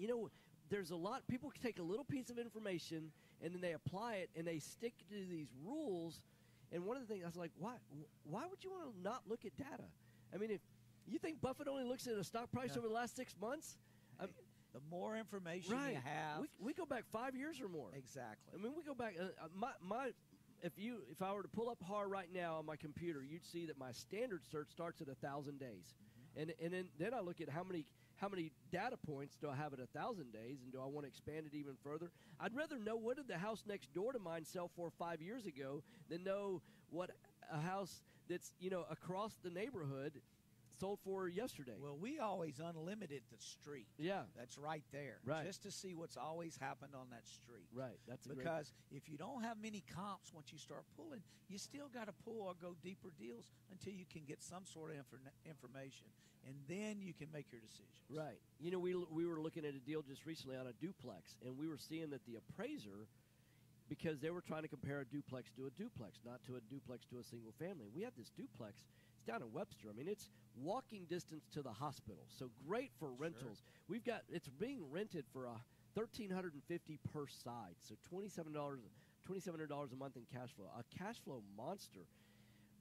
there's a lot. People take a little piece of information, and then they apply it, and they stick to these rules. And one of the things, I was like, why would you want to not look at data? I mean, if you think Buffett only looks at a stock price over the last 6 months? The more information you have. We go back 5 years or more. Exactly. I mean, we go back. If I were to pull up HAR right now on my computer, you'd see that my standard search starts at 1,000 days, and then I look at how many data points do I have at 1,000 days, and do I want to expand it even further? I'd rather know what did the house next door to mine sell for 5 years ago than know what a house that's across the neighborhood sold for yesterday. Well, we always unlimited the street. Yeah. That's right there. Right. Just to see what's always happened on that street. Right. That's because if you don't have many comps once you start pulling, you still got to pull or go deeper deals until you can get some sort of information, and then you can make your decisions. Right. We were looking at a deal just recently on a duplex, and we were seeing that the appraiser, because they were trying to compare a duplex to a duplex, not to a duplex to a single family. We had this duplex. It's down in Webster. I mean, it's walking distance to the hospital. So great for rentals. We've got it's being rented for $1,350 per side. So $2,700 a month in cash flow. A cash flow monster.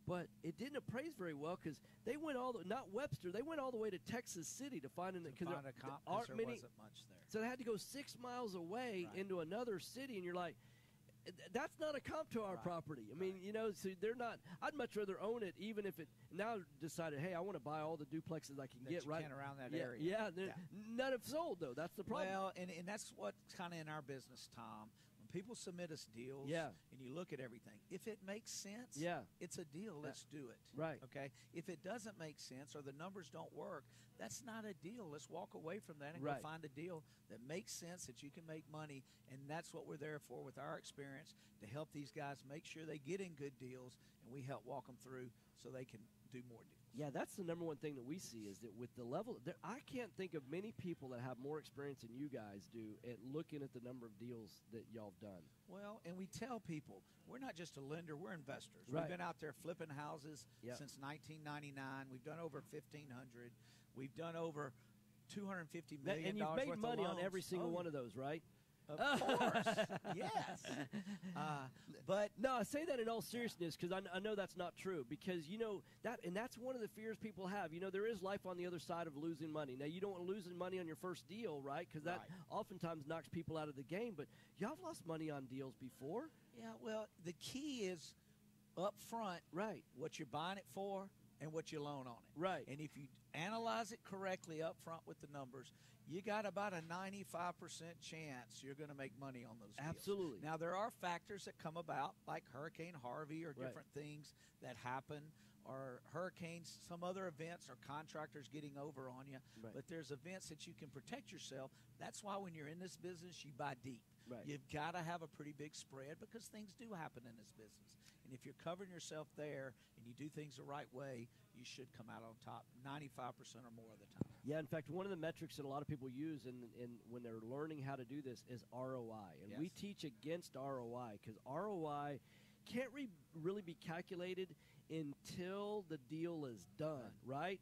But it didn't appraise very well because they went not Webster, they went all the way to Texas City to find a comp, there wasn't much there. So they had to go 6 miles away into another city, and you're like, that's not a comp to our property. I mean, so they're not. I'd much rather own it, even if it now decided, hey, I want to buy all the duplexes I can get right around that area. Yeah, none have sold though. That's the problem. Well, and that's what's kind of in our business, Tom. People submit us deals, and you look at everything. If it makes sense, it's a deal. Let's do it. Right. Okay. If it doesn't make sense or the numbers don't work, that's not a deal. Let's walk away from that and go find a deal that makes sense, that you can make money, and that's what we're there for with our experience, to help these guys make sure they get in good deals, and we help walk them through so they can do more deals. Yeah, that's the number one thing that we see is that with the level, I can't think of many people that have more experience than you guys do at looking at the number of deals that y'all have done. Well, and we tell people, we're not just a lender, we're investors. Right. We've been out there flipping houses since 1999. We've done over 1,500. We've done over $250 million. And you've made money on every single one of those, right? Of course, yes. But no, I say that in all seriousness because I know that's not true. Because that's one of the fears people have. There is life on the other side of losing money. Now you don't want to lose money on your first deal, right? Because that oftentimes knocks people out of the game. But y'all have lost money on deals before. Yeah. Well, the key is up front, what you're buying it for and what you loan on it. Right. And if you analyze it correctly up front with the numbers, you got about a 95% chance you're going to make money on those deals. Absolutely. Now, there are factors that come about, like Hurricane Harvey or different things that happen, or hurricanes, some other events, or contractors getting over on you. Right. But there's events that you can protect yourself. That's why when you're in this business, you buy deep. Right. You've got to have a pretty big spread because things do happen in this business. And if you're covering yourself there and you do things the right way, you should come out on top 95% or more of the time. Yeah, in fact, one of the metrics that a lot of people use in when they're learning how to do this is ROI. And we teach against ROI because ROI can't really be calculated until the deal is done, right?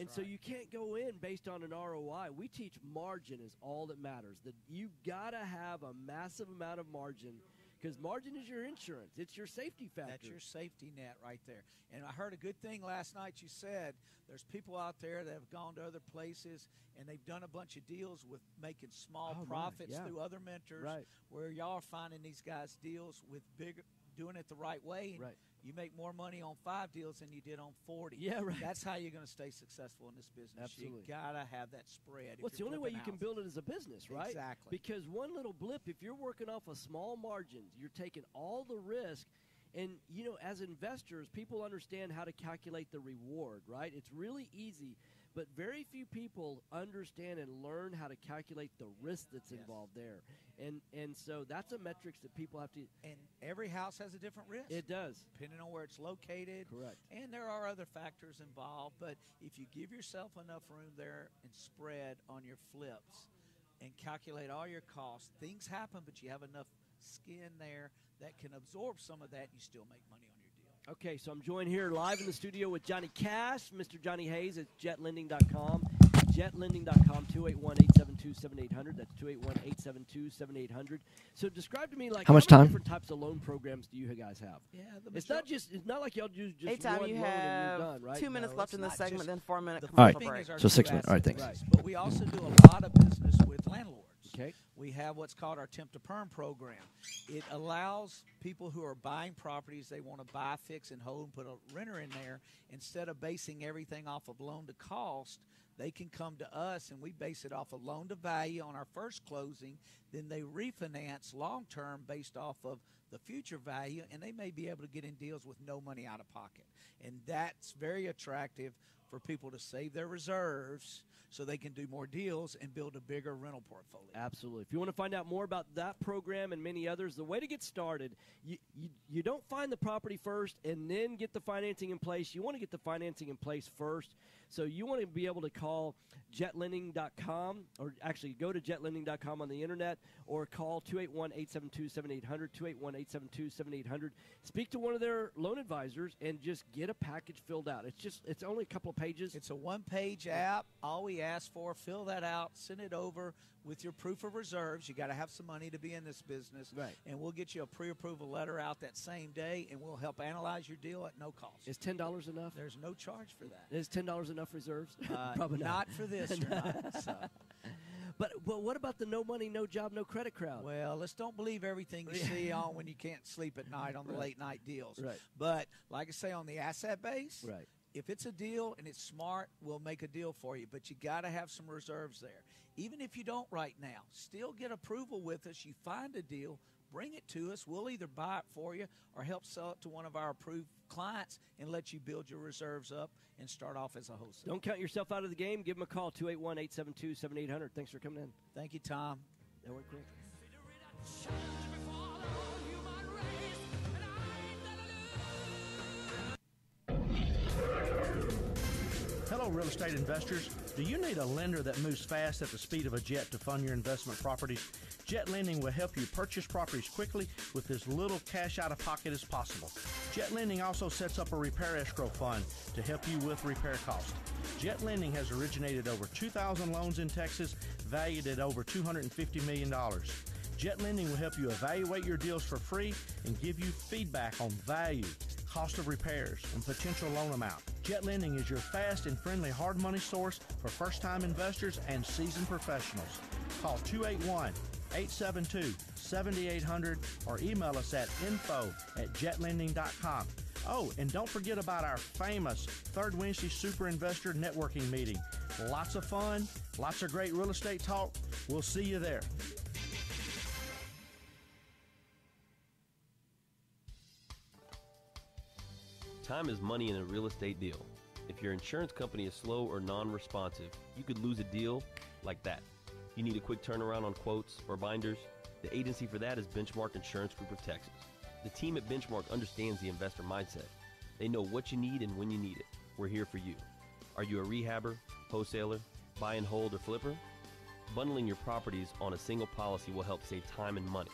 So you can't go in based on an ROI. We teach margin is all that matters. That you got to have a massive amount of margin because margin is your insurance. It's your safety factor. That's your safety net right there. And I heard a good thing last night. You said there's people out there that have gone to other places and they've done a bunch of deals with making small profits through other mentors where y'all are finding these guys deals with bigger, doing it the right way. And you make more money on 5 deals than you did on 40. Yeah, right. That's how you're going to stay successful in this business. Absolutely. You got to have that spread. Well, it's the only way you can build it as a business, right? Exactly. Because one little blip, if you're working off of small margins, you're taking all the risk. And, as investors, people understand how to calculate the reward, right? It's really easy. But very few people understand and learn how to calculate the risk that's involved there. And so that's a metrics that people have to. And every house has a different risk. It does. Depending on where it's located. Correct. And there are other factors involved. But if you give yourself enough room there and spread on your flips and calculate all your costs, things happen, but you have enough skin there that can absorb some of that and you still make money on your deal. Okay, so I'm joined here live in the studio with Johnny Cash, Mr. Johnny Hayes at jetlending.com. Jetlending.com, 281-872-7800. That's 281-872-7800. So describe to me, like, how many different types of loan programs do you guys have? Yeah, it's not like y'all do just Anytime one you loan and have you're done, right? 2 minutes left in the segment, then 4 minute All commercial right, break. so 6 minutes. All right, thanks. But we also do a lot of business with landlords. Okay. We have what's called our Temp to Perm program. It allows people who are buying properties, they want to buy, fix, and hold, and put a renter in there. Instead of basing everything off of loan to cost, they can come to us and we base it off of loan to value on our first closing. Then they refinance long term based off of the future value, and they may be able to get in deals with no money out of pocket. And that's very attractive for people to save their reserves so they can do more deals and build a bigger rental portfolio. Absolutely. If you want to find out more about that program and many others, the way to get started, you don't find the property first and then get the financing in place. You want to get the financing in place first. So you want to be able to call jetlending.com, or actually go to jetlending.com on the internet, or call 281-872-7800, 281-872-7800. Speak to one of their loan advisors and just get a package filled out. It's only a couple of pages. It's a one-page app. All we ask for, fill that out, send it over with your proof of reserves. You got to have some money to be in this business. Right. And we'll get you a pre-approval letter out that same day, and we'll help analyze your deal at no cost. Is $10 enough? There's no charge for that. Is $10 enough reserves? Probably not for this or not. So. But what about the no money, no job, no credit crowd? Well, let's don't believe everything you see on when you can't sleep at night on the late night deals. Right. But like I say, on the asset base, right. If it's a deal and it's smart, we'll make a deal for you. But you got to have some reserves there. Even if you don't right now, still get approval with us. You find a deal, bring it to us. We'll either buy it for you or help sell it to one of our approved clients and let you build your reserves up and start off as a wholesaler. Don't count yourself out of the game. Give them a call, 281-872-7800. Thanks for coming in. Thank you, Tom. That went quick. Hello, real estate investors. Do you need a lender that moves fast at the speed of a jet to fund your investment properties? Jet Lending will help you purchase properties quickly with as little cash out of pocket as possible. Jet Lending also sets up a repair escrow fund to help you with repair costs. Jet Lending has originated over 2,000 loans in Texas, valued at over $250 million. Jet Lending will help you evaluate your deals for free and give you feedback on value, cost of repairs, and potential loan amount. Jet Lending is your fast and friendly hard money source for first-time investors and seasoned professionals. Call 281-872-7800 or email us at info@jetlending.com. Oh, and don't forget about our famous Third Wednesday Super Investor Networking Meeting. Lots of fun, lots of great real estate talk. We'll see you there. Time is money in a real estate deal. If your insurance company is slow or non-responsive, you could lose a deal like that. You need a quick turnaround on quotes or binders? The agency for that is Benchmark Insurance Group of Texas. The team at Benchmark understands the investor mindset. They know what you need and when you need it. We're here for you. Are you a rehabber, wholesaler, buy and hold, or flipper? Bundling your properties on a single policy will help save time and money.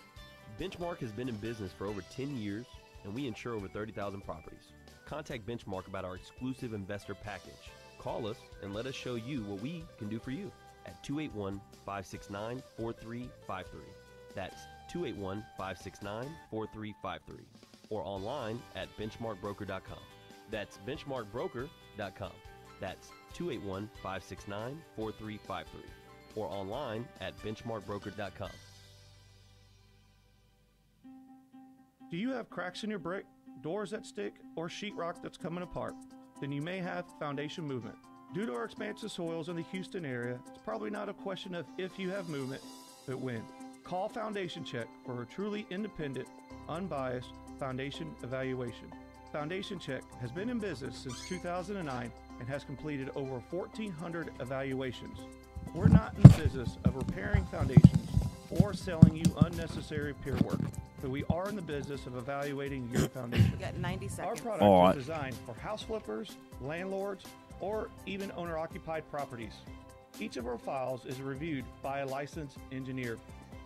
Benchmark has been in business for over 10 years, and we insure over 30,000 properties. Contact Benchmark about our exclusive investor package. Call us and let us show you what we can do for you at 281-569-4353. That's 281-569-4353. Or online at benchmarkbroker.com. That's benchmarkbroker.com. That's 281-569-4353. Or online at benchmarkbroker.com. Do you have cracks in your brick, doors that stick, or sheetrock that's coming apart? Then you may have foundation movement. Due to our expansive soils in the Houston area, it's probably not a question of if you have movement, but when. Call Foundation Check for a truly independent, unbiased foundation evaluation. Foundation Check has been in business since 2009 and has completed over 1,400 evaluations. We're not in the business of repairing foundations or selling you unnecessary peer work, but we are in the business of evaluating your foundation. We got 90 seconds. Our product is designed for house flippers, landlords, or even owner-occupied properties. Each of our files is reviewed by a licensed engineer.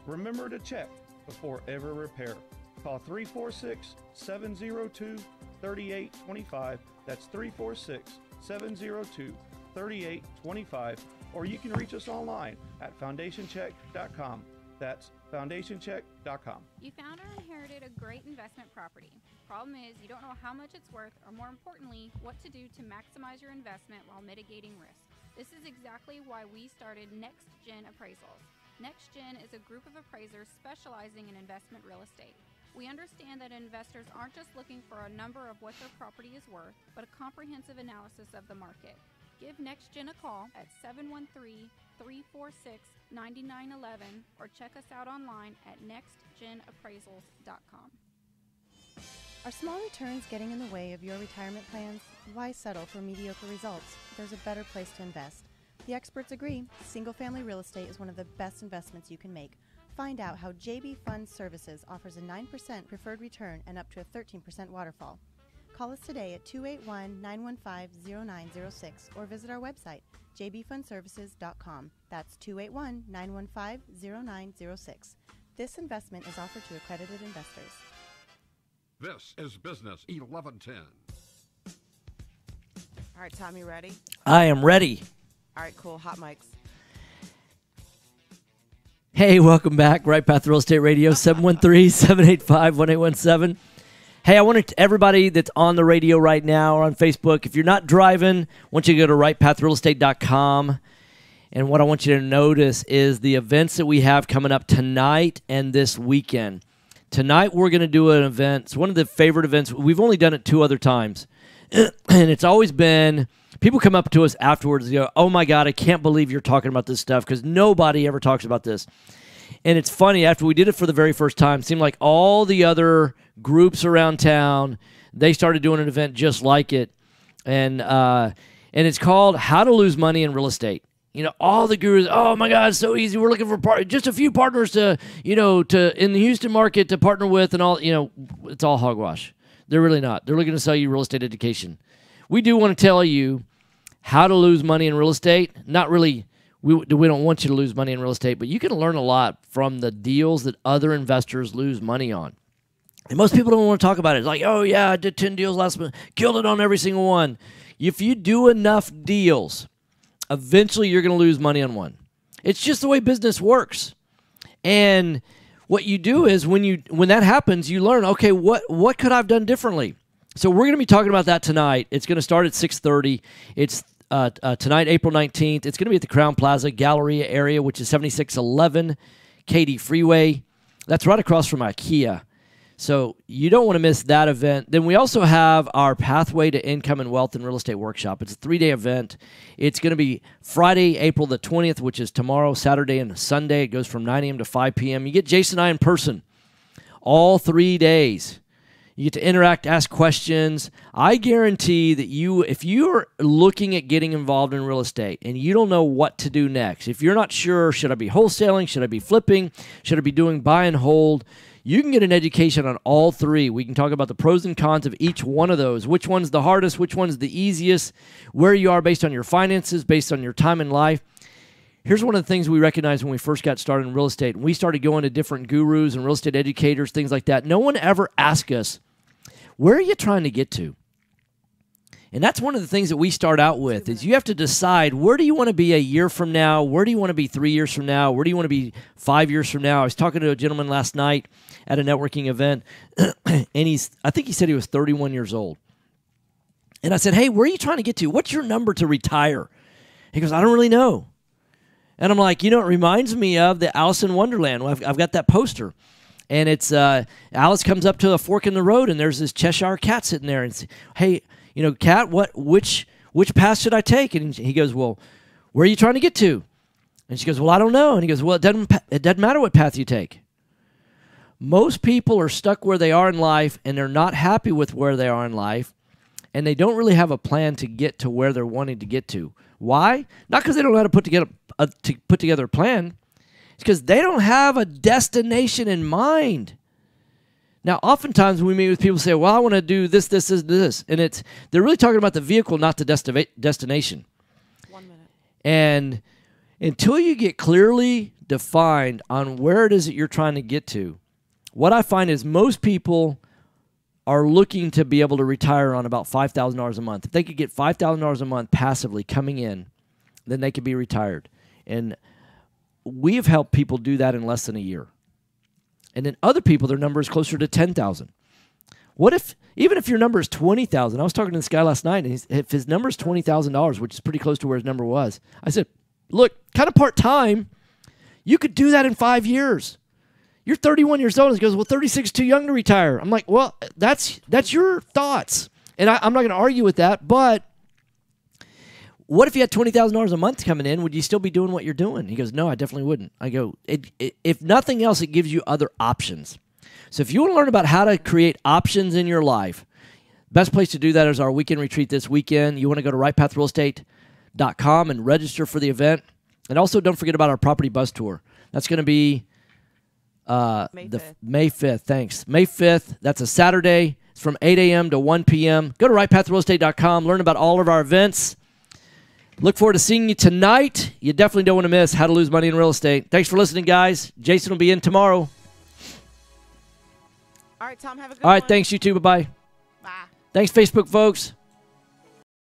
Remember to check before every repair. Call 346-702-3825. That's 346-702-3825. Or you can reach us online at foundationcheck.com. That's foundationcheck.com. You found or inherited a great investment property. Problem is, you don't know how much it's worth, or more importantly, what to do to maximize your investment while mitigating risk. This is exactly why we started Next Gen Appraisals. Next Gen is a group of appraisers specializing in investment real estate. We understand that investors aren't just looking for a number of what their property is worth, but a comprehensive analysis of the market. Give Next Gen a call at 713-346-9911 or check us out online at nextgenappraisals.com. Are small returns getting in the way of your retirement plans? Why settle for mediocre results? There's a better place to invest. The experts agree, single-family real estate is one of the best investments you can make. Find out how JB Fund Services offers a 9% preferred return and up to a 13% waterfall. Call us today at 281-915-0906 or visit our website, jbfundservices.com. That's 281-915-0906. This investment is offered to accredited investors. This is Business 1110. All right, Tom, you ready? I am ready. All right, cool. Hot mics. Hey, welcome back. Right Path Real Estate Radio, 713-785-1817. Hey, I want everybody that's on the radio right now or on Facebook, if you're not driving, I want you to go to rightpathrealestate.com. And what I want you to notice is the events that we have coming up tonight and this weekend. Tonight, we're going to do an event. It's one of the favorite events. We've only done it 2 other times. And it's always been, people come up to us afterwards and go, oh my God, I can't believe you're talking about this stuff, because nobody ever talks about this. And it's funny, after we did it for the very first time, it seemed like all the other groups around town, they started doing an event just like it. And it's called How to Lose Money in Real Estate. You know, all the gurus, oh my God, it's so easy. We're looking for just a few partners to in the Houston market to partner with, and all, it's all hogwash. They're really not. They're looking to sell you real estate education. We do want to tell you how to lose money in real estate. Not really, we don't want you to lose money in real estate, but you can learn a lot from the deals that other investors lose money on. And most people don't want to talk about it. It's like, oh yeah, I did 10 deals last month, killed it on every single one. If you do enough deals, eventually you're going to lose money on one. It's just the way business works. And what you do is when that happens, you learn, okay, what could I have done differently? So we're going to be talking about that tonight. It's going to start at 6:30. It's tonight, April 19th. It's going to be at the Crowne Plaza Galleria area, which is 7611 Katy Freeway. That's right across from IKEA. So you don't want to miss that event. Then we also have our Pathway to Income and Wealth and Real Estate Workshop. It's a 3-day event. It's going to be Friday, April the 20th, which is tomorrow, Saturday, and Sunday. It goes from 9 a.m. to 5 p.m. You get Jason and I in person all 3 days. You get to interact, ask questions. I guarantee that if you're looking at getting involved in real estate and you don't know what to do next, if you're not sure, should I be wholesaling? Should I be flipping? Should I be doing buy and hold? You can get an education on all 3. We can talk about the pros and cons of each one of those. Which one's the hardest? Which one's the easiest? Where you are based on your finances, based on your time in life. Here's one of the things we recognized when we first got started in real estate. We started going to different gurus and real estate educators, things like that. No one ever asked us, where are you trying to get to? And that's one of the things that we start out with is you have to decide, where do you want to be a year from now? Where do you want to be 3 years from now? Where do you want to be 5 years from now? I was talking to a gentleman last night at a networking event, and I think he said he was 31 years old. And I said, hey, where are you trying to get to? What's your number to retire? He goes, I don't really know. And I'm like, it reminds me of the Alice in Wonderland. I've got that poster. And it's Alice comes up to a fork in the road, and there's this Cheshire cat sitting there. And says, hey, cat, which path should I take? And he goes, well, where are you trying to get to? And she goes, well, I don't know. And he goes, well, it doesn't matter what path you take. Most people are stuck where they are in life, and they're not happy with where they are in life, and they don't really have a plan to get to where they're wanting to get to. Why? Not because they don't know how to put together a plan. It's because they don't have a destination in mind. Now, oftentimes when we meet with people, say, well, I want to do this, this, this, this. And they're really talking about the vehicle, not the destination. 1 minute. And until you get clearly defined on where it is that you're trying to get to, what I find is most people are looking to be able to retire on about $5,000 a month. If they could get $5,000 a month passively coming in, then they could be retired. And we have helped people do that in less than a year. And then other people, their number is closer to 10,000. What if, even if your number is 20,000, I was talking to this guy last night, and if his number is $20,000, which is pretty close to where his number was, I said, look, kind of part-time, you could do that in 5 years. You're 31 years old. And he goes, well, 36 is too young to retire. I'm like, well, that's your thoughts. And I'm not going to argue with that, but what if you had $20,000 a month coming in? Would you still be doing what you're doing? He goes, no, I definitely wouldn't. I go, if nothing else, it gives you other options. So if you want to learn about how to create options in your life, best place to do that is our weekend retreat this weekend. You want to go to rightpathrealestate.com and register for the event. And also don't forget about our property bus tour. That's going to be May 5th. Thanks. May 5th. That's a Saturday. It's from 8 a.m. to 1 p.m. Go to rightpathrealestate.com. Learn about all of our events. Look forward to seeing you tonight. You definitely don't want to miss How to Lose Money in Real Estate. Thanks for listening, guys. Jason will be in tomorrow. All right, Tom, have a good All right, one. thanks, you too. Bye-bye. Bye. Thanks, Facebook folks.